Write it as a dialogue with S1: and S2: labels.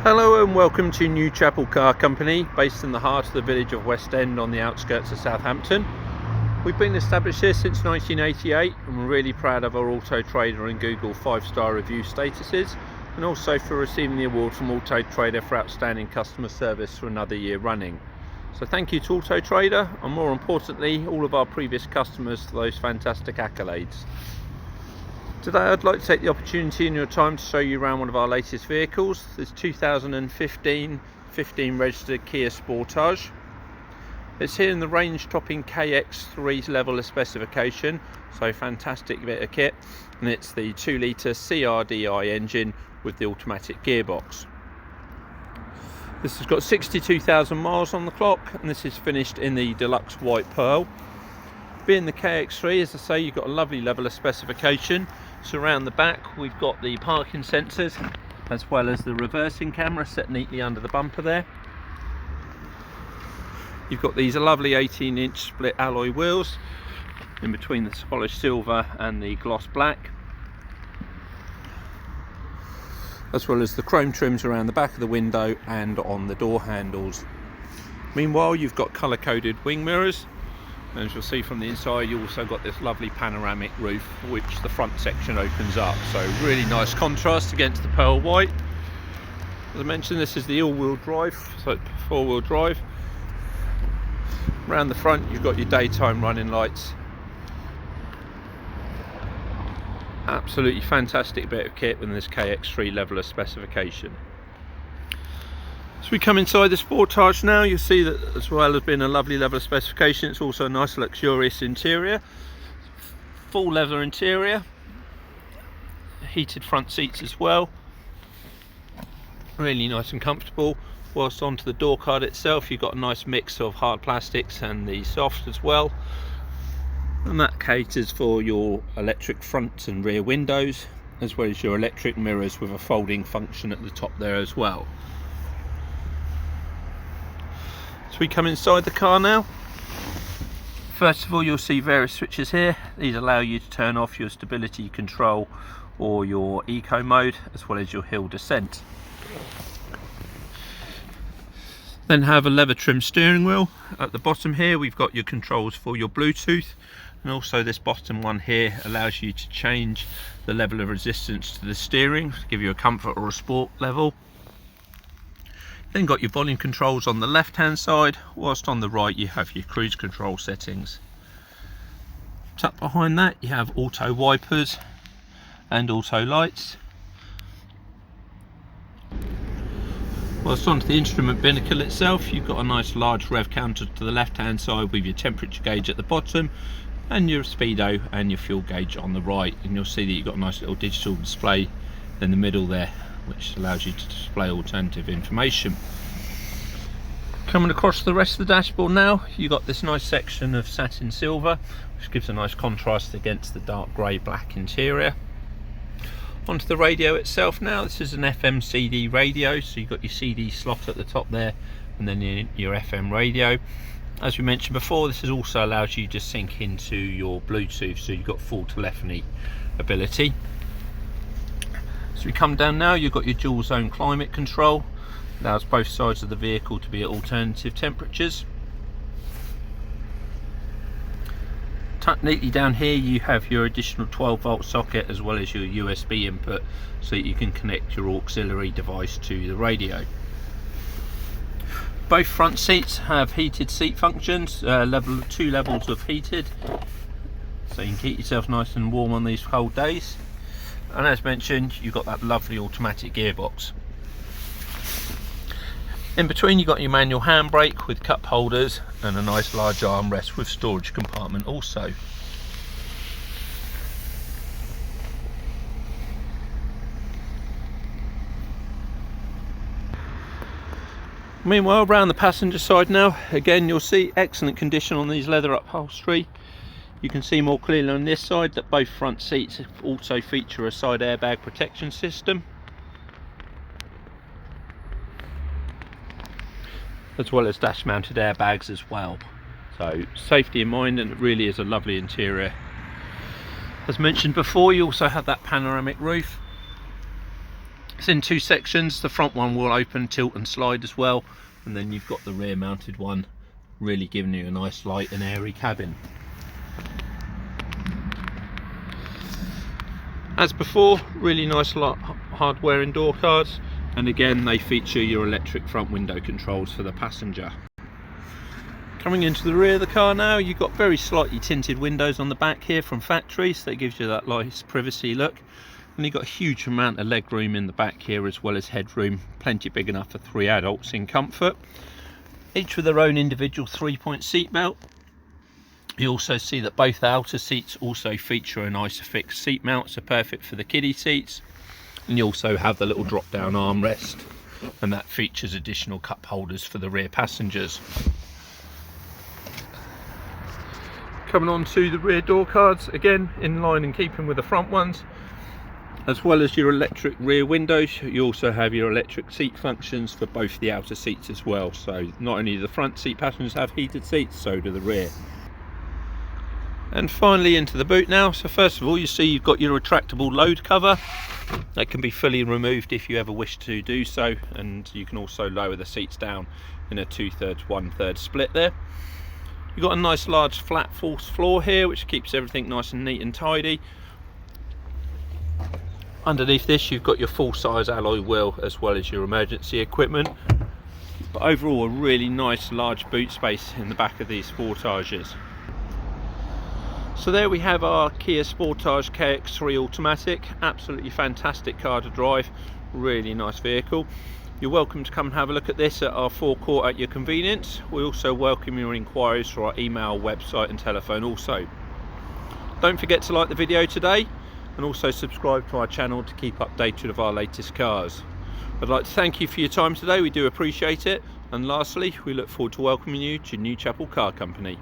S1: Hello and welcome to New Chapel Car Company, based in the heart of the village of West End on the outskirts of Southampton. We've been established here since 1988 and we're really proud of our Auto Trader and Google 5-star review statuses, and also for receiving the award from Auto Trader for outstanding customer service for another year running. So thank you to Auto Trader, and more importantly all of our previous customers, for those fantastic accolades. Today I'd like to take the opportunity in your time to show you around one of our latest vehicles, this 2015 registered Kia Sportage. It's here in the range-topping KX3 level of specification, so fantastic bit of kit, and it's the 2-litre CRDI engine with the automatic gearbox. This has got 62,000 miles on the clock, and this is finished in the deluxe white pearl. Being the KX3, as I say, you've got a lovely level of specification. So around the back we've got the parking sensors as well as the reversing camera set neatly under the bumper there. You've got these lovely 18-inch split alloy wheels in between the polished silver and the gloss black, as well as the chrome trims around the back of the window and on the door handles. Meanwhile, you've got colour-coded wing mirrors, and as you'll see from the inside, you also got this lovely panoramic roof which the front section opens up, so really nice contrast against the pearl white. As I mentioned, this is the all-wheel drive, so 4-wheel drive. Around the front you've got your daytime running lights. Absolutely fantastic bit of kit with this KX3 level of specification. As we come inside the Sportage now, you'll see that as well as being a lovely level of specification, it's also a nice luxurious interior. Full leather interior, heated front seats as well. Really nice and comfortable. Whilst onto the door card itself, you've got a nice mix of hard plastics and the soft as well. And that caters for your electric front and rear windows, as well as your electric mirrors with a folding function at the top there as well. So we come inside the car now. First of all, you'll see various switches here. These allow you to turn off your stability control or your eco mode, as well as your hill descent. Then have a leather trimmed steering wheel. At the bottom here we've got your controls for your Bluetooth, and also this bottom one here allows you to change the level of resistance to the steering to give you a comfort or a sport level. Then got your volume controls on the left hand side, whilst on the right you have your cruise control settings. Tucked behind that you have auto wipers and auto lights. Whilst onto the instrument binnacle itself, you've got a nice large rev counter to the left hand side with your temperature gauge at the bottom and your speedo and your fuel gauge on the right, and you'll see that you've got a nice little digital display in the middle there, which allows you to display alternative information. Coming across the rest of the dashboard now, you've got this nice section of satin silver, which gives a nice contrast against the dark grey black interior. Onto the radio itself now. This is an FM CD radio, so you've got your CD slot at the top there and then your FM radio. As we mentioned before, this also allows you to sync into your Bluetooth, so you've got full telephony ability. So we come down now, you've got your dual zone climate control, allows both sides of the vehicle to be at alternative temperatures. Tucked neatly down here you have your additional 12-volt socket as well as your USB input, so that you can connect your auxiliary device to the radio. Both front seats have heated seat functions, 2 levels of heated, so you can keep yourself nice and warm on these cold days. And as mentioned, you've got that lovely automatic gearbox. In between you've got your manual handbrake with cup holders and a nice large armrest with storage compartment also. Meanwhile, around the passenger side now, again you'll see excellent condition on these leather upholstery. You can see more clearly on this side that both front seats also feature a side airbag protection system, as well as dash mounted airbags as well. So safety in mind, and it really is a lovely interior. As mentioned before, you also have that panoramic roof. It's in two sections. The front one will open, tilt and slide as well, and then you've got the rear mounted one, really giving you a nice light and airy cabin. As before, really nice hardware in door cards, and again they feature your electric front window controls for the passenger. Coming into the rear of the car now, you've got very slightly tinted windows on the back here from factory, so that gives you that nice privacy look. And you've got a huge amount of leg room in the back here, as well as headroom, plenty big enough for 3 adults in comfort. Each with their own individual 3-point seat belt. You also see that both outer seats also feature a nice fixed seat mount, so perfect for the kiddie seats. And you also have the little drop down armrest, and that features additional cup holders for the rear passengers. Coming on to the rear door cards, again in line and keeping with the front ones. As well as your electric rear windows, you also have your electric seat functions for both the outer seats as well. So not only do the front seat passengers have heated seats, so do the rear. And finally into the boot now. So first of all, you see you've got your retractable load cover that can be fully removed if you ever wish to do so, and you can also lower the seats down in a 2/3 1/3 split there. You've got a nice large flat false floor here, which keeps everything nice and neat and tidy. Underneath this you've got your full size alloy wheel as well as your emergency equipment. But overall a really nice large boot space in the back of these Sportages. So there we have our Kia Sportage KX3 automatic. Absolutely fantastic car to drive, really nice vehicle. You're welcome to come and have a look at this at our forecourt at your convenience. We also welcome your inquiries through our email, website and telephone also. Don't forget to like the video today, and also subscribe to our channel to keep updated of our latest cars. I'd like to thank you for your time today, we do appreciate it, and lastly we look forward to welcoming you to New Chapel Car Company.